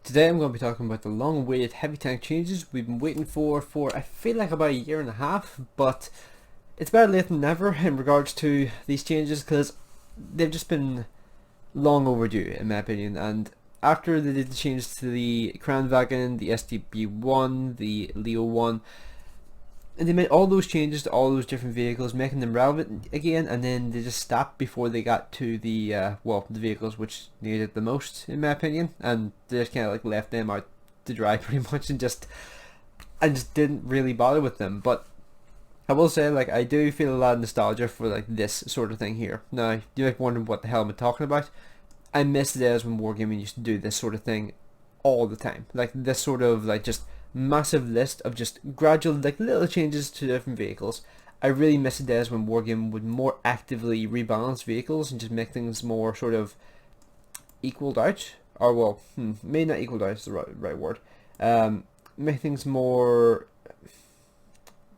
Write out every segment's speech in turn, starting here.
Today I'm going to be talking about the long-awaited heavy tank changes we've been waiting for I feel like about a year and a half, but it's better late than never in regards to these changes because they've just been long overdue in my opinion. And after they did the changes to the Kranwagen, the STB1, the Leo 1, and they made all those changes to all those different vehicles, making them relevant again, and then they just stopped before they got to the the vehicles which needed it the most, in my opinion, and they just kind of like left them out to dry pretty much, and just didn't really bother with them. But I will say, like, I do feel a lot of nostalgia for like this sort of thing here. Now, you might be wondering what the hell I'm talking about. I miss the days when Wargaming used to do this sort of thing all the time, like this sort of like just massive list of just gradual like little changes to different vehicles. I really miss the days when Wargaming would more actively rebalance vehicles and just make things more sort of equaled out, or well, maybe not equaled out is the right word. Make things more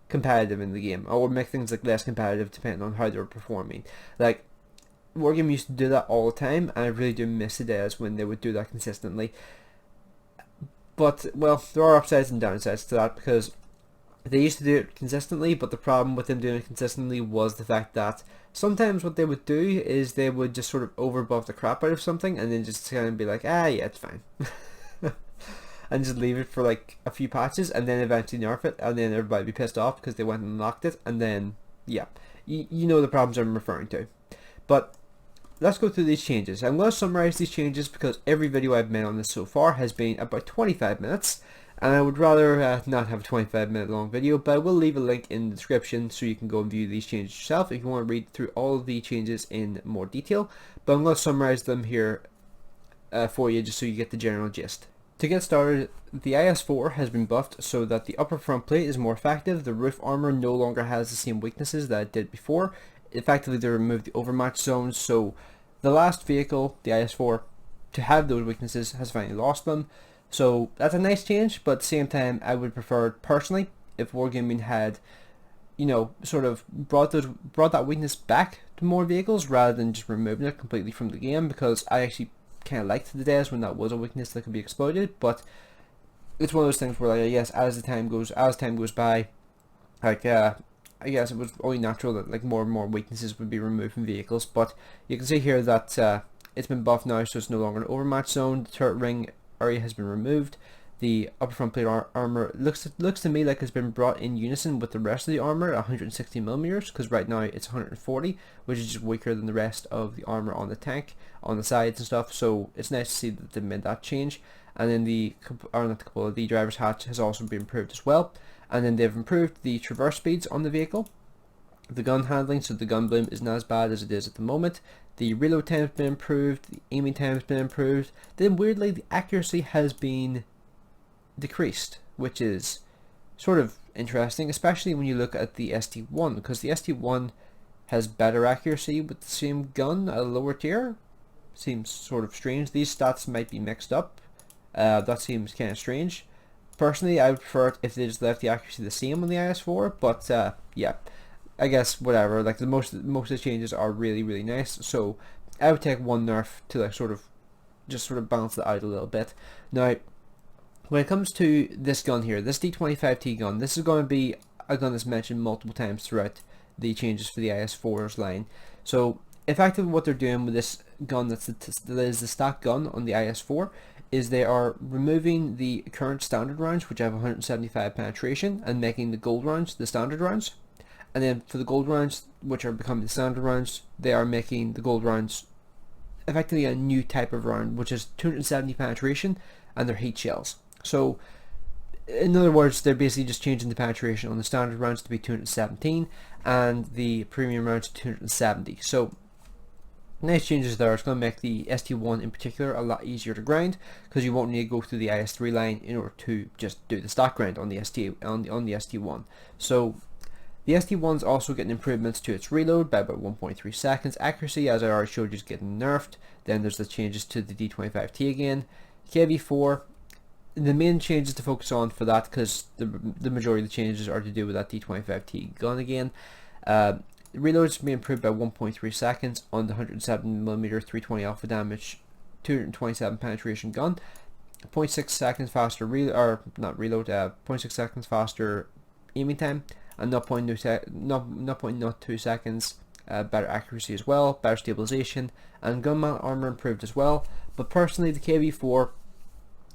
competitive in the game, or make things like less competitive depending on how they're performing. Like, Wargaming used to do that all the time, and I really do miss the days when they would do that consistently. But, well, there are upsides and downsides to that, because they used to do it consistently, but the problem with them doing it consistently was the fact that sometimes what they would do is they would just sort of overbuff the crap out of something and then just kind of be like, yeah, it's fine. And just leave it for like a few patches and then eventually nerf it, and then everybody be pissed off because they went and locked it, and then, yeah, you know the problems I'm referring to. But let's go through these changes. I'm going to summarize these changes because every video I've made on this so far has been about 25 minutes, and I would rather not have a 25-minute long video, but I will leave a link in the description so you can go and view these changes yourself if you want to read through all of the changes in more detail. But I'm going to summarize them here for you just so you get the general gist. To get started, the IS-4 has been buffed so that the upper front plate is more effective. The roof armor no longer has the same weaknesses that it did before. Effectively, they removed the overmatch zones, so the last vehicle, the IS-4, to have those weaknesses has finally lost them. So that's a nice change, but at the same time, I would prefer personally if Wargaming had, you know, sort of brought that weakness back to more vehicles rather than just removing it completely from the game, because I actually kind of liked the days when that was a weakness that could be exploited. But it's one of those things where, like, I guess as time goes by, like I guess it was only natural that like more and more weaknesses would be removed from vehicles. But you can see here that it's been buffed now, so it's no longer an overmatch zone. The turret ring area has been removed. The upper front plate armor looks to me like it's been brought in unison with the rest of the armor at 160mm, because right now it's 140, which is just weaker than the rest of the armor on the tank, on the sides and stuff. So it's nice to see that they made that change. And then the driver's hatch has also been improved as well. And then they've improved the traverse speeds on the vehicle, the gun handling, so the gun bloom is not as bad as it is at the moment. The reload time has been improved, the aiming time has been improved. Then weirdly, the accuracy has been decreased, which is sort of interesting, especially when you look at the ST1, because the ST1 has better accuracy with the same gun at a lower tier. Seems sort of strange. These stats might be mixed up. That seems kind of strange. Personally, I would prefer it if they just left the accuracy the same on the IS-4, but yeah, I guess whatever. Like, most of the changes are really nice, so I would take one nerf to like sort of balance that out a little bit. Now, when it comes to this gun here, this D25T gun, this is going to be a gun that's mentioned multiple times throughout the changes for the IS-4's line. So effectively what they're doing with this gun that is the stock gun on the IS-4 is they are removing the current standard rounds, which have 175 penetration, and making the gold rounds the standard rounds. And then for the gold rounds, which are becoming the standard rounds, they are making the gold rounds effectively a new type of round, which is 270 penetration, and they're heat shells. So in other words, they're basically just changing the penetration on the standard rounds to be 217 and the premium rounds to 270. So nice changes there. It's going to make the ST1 in particular a lot easier to grind, because you won't need to go through the IS3 line in order to just do the stock grind on the ST1. So the ST1's also getting improvements to its reload by about 1.3 seconds. Accuracy, as I already showed you, is getting nerfed. Then there's the changes to the D25T again. KV4, the main changes to focus on for that, because the majority of the changes are to do with that D25T gun again. Reloads can be improved by 1.3 seconds on the 107mm 320 alpha damage 227 penetration gun. 0.6 seconds faster zero point 0.6 seconds faster aiming time, and 0.02 seconds better accuracy as well, better stabilization, and gun mount armor improved as well. But personally, the KV4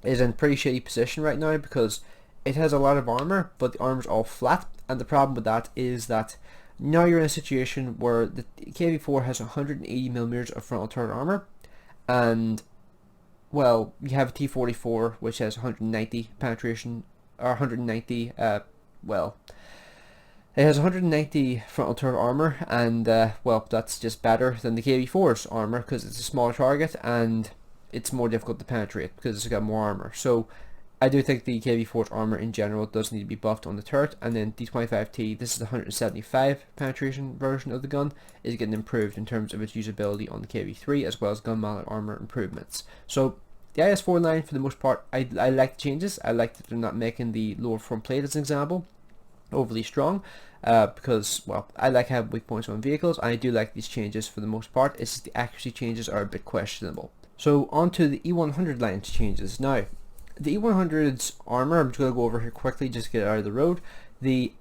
is in pretty shitty position right now because it has a lot of armor, but the armor's all flat, and the problem with that is that now you're in a situation where the KV4 has 180mm of frontal turret armor, and well, you have a T44 which has 190 penetration, or 190, well, it has 190 frontal turret armor, and well, that's just better than the KV4's armor because it's a smaller target and it's more difficult to penetrate because it's got more armor. So I do think the KV4's armor in general does need to be buffed on the turret. And then D25T, this is the 175 penetration version of the gun, is getting improved in terms of its usability on the KV3, as well as gun mallet armor improvements. So the IS-4 line, for the most part, I like the changes. I like that they're not making the lower front plate, as an example, overly strong, because, well, I like having weak points on vehicles. I do like these changes for the most part. It's just the accuracy changes are a bit questionable. So on to the E100 line changes. Now, the E100's armor, I'm just going to go over here quickly just to get it out of the road. The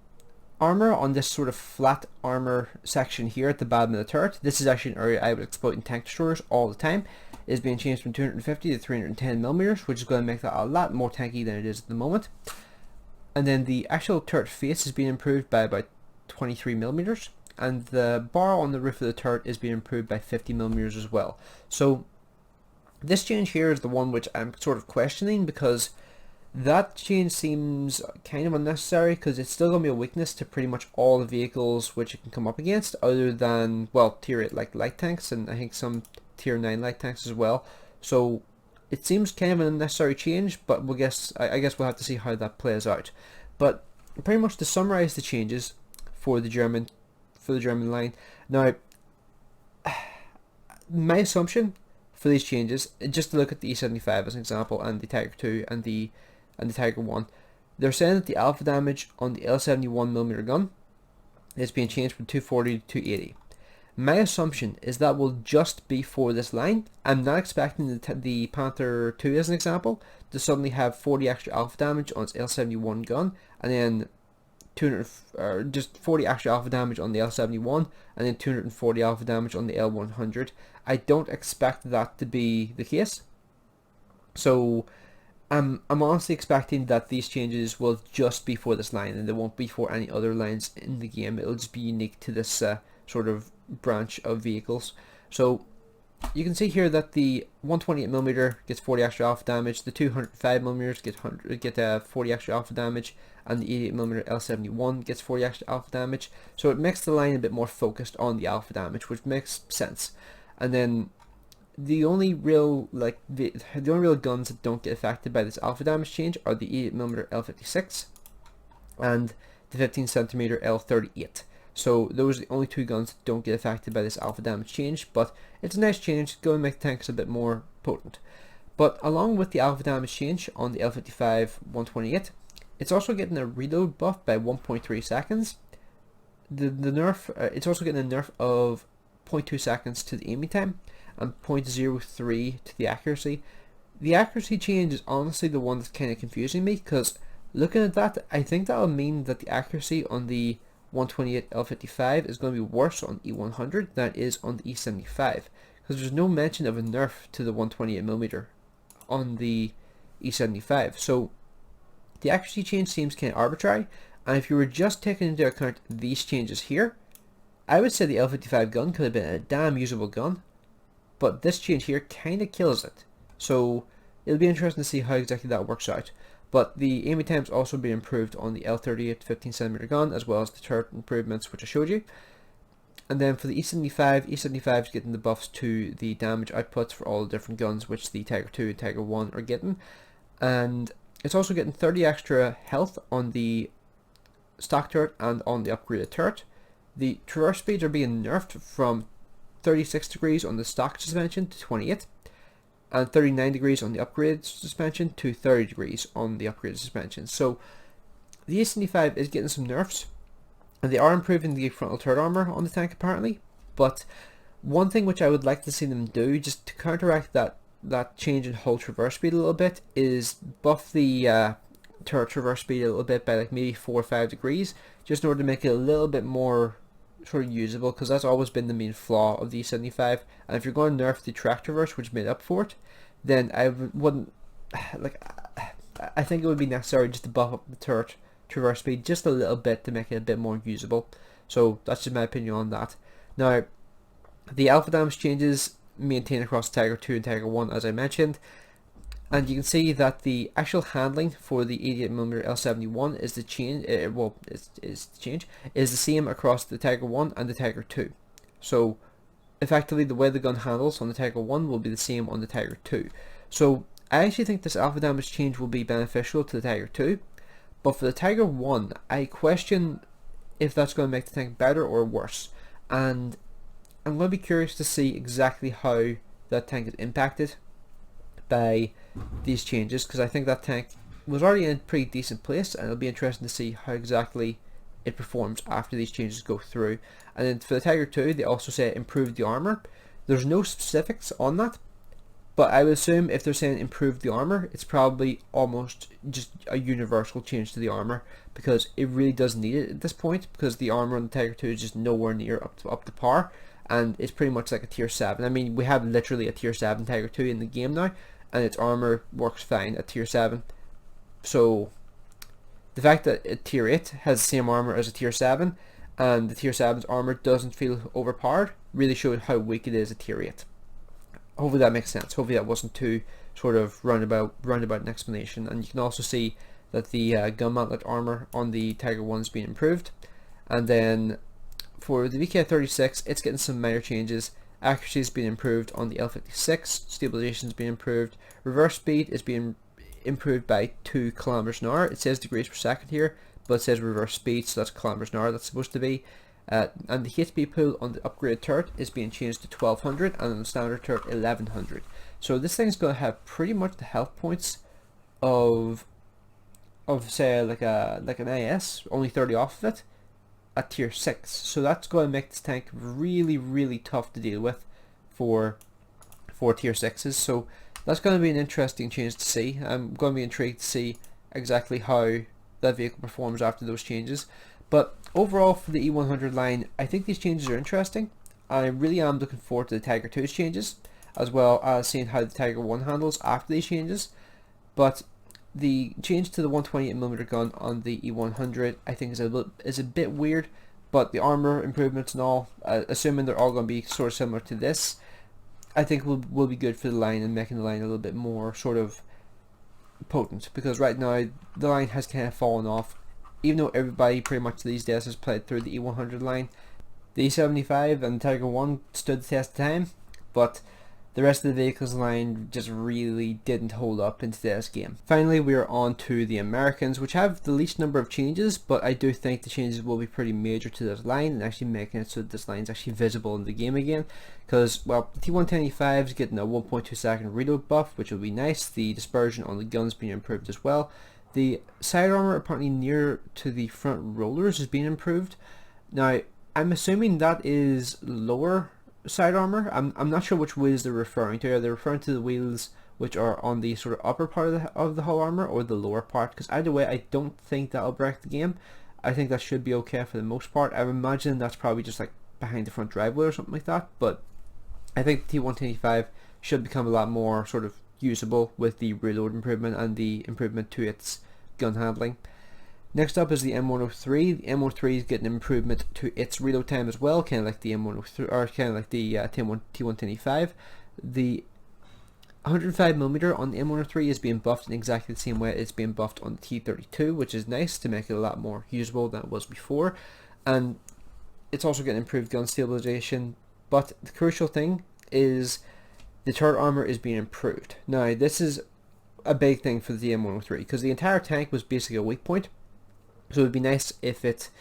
armor on this sort of flat armor section here at the bottom of the turret, this is actually an area I would exploit in tank destroyers all the time, is being changed from 250 to 310mm, which is going to make that a lot more tanky than it is at the moment. And then the actual turret face is being improved by about 23mm, and the bar on the roof of the turret is being improved by 50mm as well. So this change here is the one which I'm sort of questioning, because that change seems kind of unnecessary, because it's still going to be a weakness to pretty much all the vehicles which it can come up against, other than, well, tier 8 like light tanks, and I think some tier 9 light tanks as well. So it seems kind of an unnecessary change, but I guess we'll have to see how that plays out. But pretty much to summarize the changes for the German line. Now, my assumption for these changes, just to look at the E75 as an example, and the Tiger 2 and the Tiger 1, they're saying that the alpha damage on the L71mm gun is being changed from 240 to 280. My assumption is that will just be for this line. I'm not expecting the Panther 2, as an example, to suddenly have 40 extra alpha damage on its L71 gun, and then just 40 extra alpha damage on the L71, and then 240 alpha damage on the L100. I don't expect that to be the case. So I'm honestly expecting that these changes will just be for this line, and they won't be for any other lines in the game. It'll just be unique to this sort of branch of vehicles. So you can see here that the 128mm gets 40 extra alpha damage, the 205mm get 40 extra alpha damage, and the 88mm L71 gets 40 extra alpha damage. So it makes the line a bit more focused on the alpha damage, which makes sense. And then the only real guns that don't get affected by this alpha damage change are the 88mm L56 and the 15cm L38. So those are the only two guns that don't get affected by this alpha damage change, but it's a nice change, going to make the tanks a bit more potent. But along with the alpha damage change on the L55 128, it's also getting a reload buff by 1.3 seconds. The nerf, it's also getting a nerf of 0.2 seconds to the aiming time and 0.03 to the accuracy. The accuracy change is honestly the one that's kind of confusing me, because looking at that, I think that will mean that the accuracy on the 128 L55 is going to be worse on E100 than it is on the E75, because there's no mention of a nerf to the 128mm on the E75. So the accuracy change seems kind of arbitrary, and if you were just taking into account these changes here, I would say the L55 gun could have been a damn usable gun, but this change here kind of kills it. So it'll be interesting to see how exactly that works out. But the aiming times also be improved on the L38 15cm gun, as well as the turret improvements which I showed you. And then for the E75 is getting the buffs to the damage outputs for all the different guns which the Tiger 2 and Tiger 1 are getting. And it's also getting 30 extra health on the stock turret and on the upgraded turret. The traverse speeds are being nerfed from 36 degrees on the stock suspension to 28. And 39 degrees on the upgraded suspension to 30 degrees on the upgraded suspension. So the E75 is getting some nerfs, and they are improving the frontal turret armor on the tank apparently. But one thing which I would like to see them do, just to counteract that that change in hull traverse speed a little bit is buff the turret traverse speed a little bit by like maybe 4 or 5 degrees, just in order to make it a little bit more sort of usable, because that's always been the main flaw of the E75. And if you're going to nerf the track traverse, which made up for it, then I wouldn't like. I think it would be necessary just to buff up the turret traverse speed just a little bit to make it a bit more usable. So that's just my opinion on that. Now, the alpha damage changes maintain across Tiger 2 and Tiger 1, as I mentioned, and you can see that the actual handling for the 88mm L71 is the change. Is the same across the Tiger 1 and the Tiger 2. So effectively, the way the gun handles on the Tiger 1 will be the same on the Tiger 2. So I actually think this alpha damage change will be beneficial to the Tiger 2, but for the Tiger 1, I question if that's going to make the tank better or worse, and I'm going to be curious to see exactly how that tank is impacted by these changes, because I think that tank was already in a pretty decent place, and it'll be interesting to see how exactly it performs after these changes go through. And then for the Tiger 2, they also say improved the armor. There's no specifics on that, but I would assume if they're saying improve the armor, it's probably almost just a universal change to the armor, because it really does need it at this point, because the armor on the Tiger 2 is just nowhere near up to par, and it's pretty much like a tier 7. I mean, we have literally a tier 7 Tiger 2 in the game now, and its armor works fine at tier 7. So the fact that a tier 8 has the same armor as a tier 7, and the tier 7's armor doesn't feel overpowered, really shows how weak it is at tier 8. Hopefully that makes sense. Hopefully that wasn't too sort of roundabout an explanation. And you can also see that the gun mantlet armor on the Tiger 1 is being improved. And then for the VK36, it's getting some minor changes. Accuracy is being improved on the L56, stabilization is being improved, reverse speed is being improved by 2 kilometers an hour. It says degrees per second here, but it says reverse speed, so that's kilometers an hour that's supposed to be. And the HP pool on the upgraded turret is being changed to 1200, and on the standard turret 1100. So this thing's going to have pretty much the health points of say like an IS, only 30 off of it, at tier 6. So that's going to make this tank really tough to deal with for tier 6s. So that's going to be an interesting change to see. I'm going to be intrigued to see exactly how that vehicle performs after those changes. But overall, for the E100 line, I think these changes are interesting. I really am looking forward to the Tiger 2's changes, as well as seeing how the Tiger 1 handles after these changes. But the change to the 128mm gun on the E100, I think is a bit weird. But the armor improvements and all, assuming they're all going to be sort of similar to this, I think will be good for the line and making the line a little bit more sort of potent. Because right now the line has kind of fallen off. Even though everybody pretty much these days has played through the E100 line, the E75 and the Tiger 1 stood the test of time, but the rest of the vehicles line just really didn't hold up in today's game. Finally, we are on to the Americans, which have the least number of changes, but I do think the changes will be pretty major to this line and actually making it so that this line is actually visible in the game again. Because, well, the T110E5 is getting a 1.2 second reload buff, which will be nice. The dispersion on the guns being improved as well. The side armor apparently near to the front rollers is being improved. Now, I'm assuming that is lower side armor. I'm not sure which wheels they're referring to. Are they referring to the wheels which are on the sort of upper part of the hull armor, or the lower part? Because either way, I don't think that'll break the game. I think that should be okay for the most part. I imagine that's probably just like behind the front drive wheel or something like that. But I think the T110E5 should become a lot more sort of usable with the reload improvement and the improvement to its gun handling. Next up is the M103. The M103 is getting an improvement to its reload time as well, kind of like the M103, or kind of like the T110E5. The 105mm on the M103 is being buffed in exactly the same way it's being buffed on the T32, which is nice to make it a lot more usable than it was before. And it's also getting improved gun stabilization. But the crucial thing is the turret armor is being improved. Now, this is a big thing for the M103, because the entire tank was basically a weak point. So it would be nice if it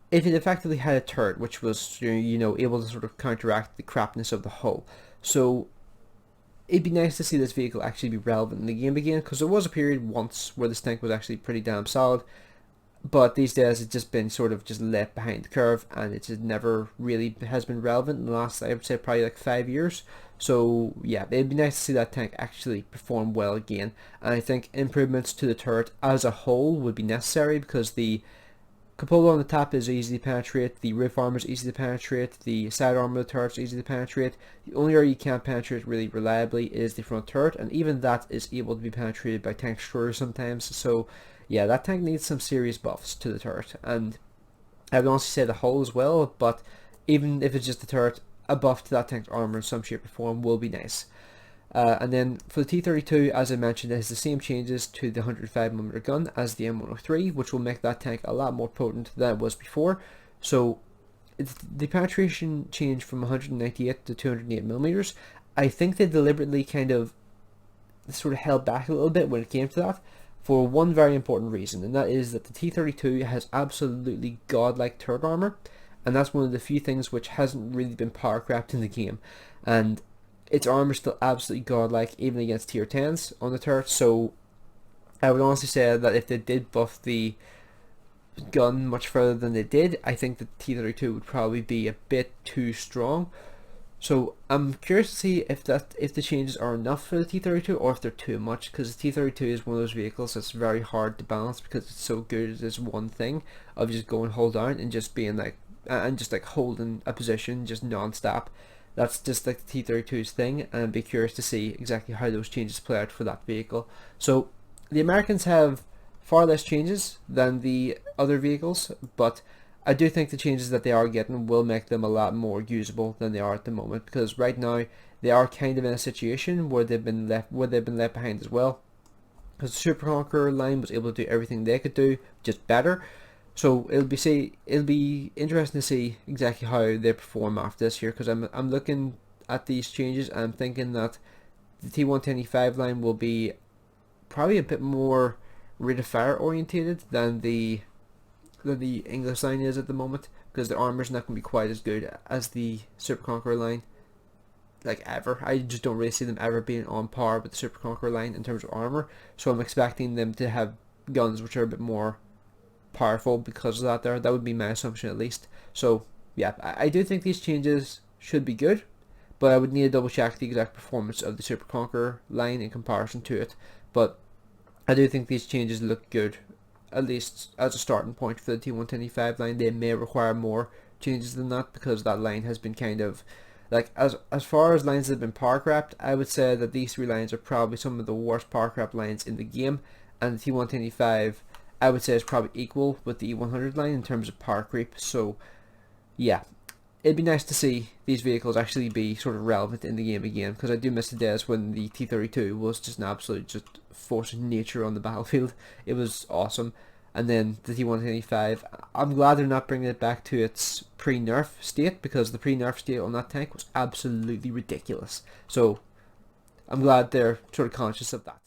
effectively had a turret which was able to sort of counteract the crapness of the hull. So it'd be nice to see this vehicle actually be relevant in the game again, because there was a period once where this tank was actually pretty damn solid, but these days it's just been sort of just left behind the curve, and it just never really has been relevant in the last, I would say, probably like 5 years. So yeah, it'd be nice to see that tank actually perform well again. And I think improvements to the turret as a whole would be necessary, because the cupola on the top is easy to penetrate, the roof armor is easy to penetrate, the side armor of the turret is easy to penetrate. The only area you can't penetrate really reliably is the front turret, and even that is able to be penetrated by tank destroyers sometimes. So yeah, that tank needs some serious buffs to the turret, and I would honestly say the hull as well, but even if it's just the turret, a buff to that tank's armor in some shape or form will be nice. And then for the T32, as I mentioned, it has the same changes to the 105mm gun as the M103, which will make that tank a lot more potent than it was before. So the penetration change from 198 to 208mm, I think they deliberately kind of sort of held back a little bit when it came to that, for one very important reason, and that is that the T32 has absolutely godlike turret armor, and that's one of the few things which hasn't really been power crept in the game. And its armor is still absolutely godlike even against tier 10s on the turret. So I would honestly say that if they did buff the gun much further than they did, I think the T32 would probably be a bit too strong. So I'm curious to see if the changes are enough for the T32 or if they're too much, because the T32 is one of those vehicles that's very hard to balance because it's so good at this one thing of just going hold down and just being like, and just like holding a position just non-stop. That's just like the T32's thing, and I'd be curious to see exactly how those changes play out for that vehicle. So the Americans have far less changes than the other vehicles, but I do think the changes that they are getting will make them a lot more usable than they are at the moment, because right now they are kind of in a situation where they've been left behind as well, because the Super Conqueror line was able to do everything they could do, just better. So it'll be interesting to see exactly how they perform after this year, because I'm looking at these changes and I'm thinking that the T110E5 line will be probably a bit more rate of fire orientated than the English line is at the moment, because the armor's not going to be quite as good as the Super Conqueror line, like ever. I just don't really see them ever being on par with the Super Conqueror line in terms of armor, so I'm expecting them to have guns which are a bit more powerful because of that there. That would be my assumption at least. So yeah, I do think these changes should be good, but I would need to double check the exact performance of the Super Conqueror line in comparison to it. But I do think these changes look good, at least as a starting point for the T110E5 line. They may require more changes than that, because that line has been kind of like, as far as lines that have been power crept, I would say that these three lines are probably some of the worst power crept lines in the game, and the T110E5 I would say is probably equal with the E100 line in terms of power creep. So yeah, it'd be nice to see these vehicles actually be sort of relevant in the game again, because I do miss the days when the T32 was just an absolute just force of nature on the battlefield. It was awesome. And then the T125, I'm glad they're not bringing it back to its pre-nerf state, because the pre-nerf state on that tank was absolutely ridiculous. So I'm glad they're sort of conscious of that.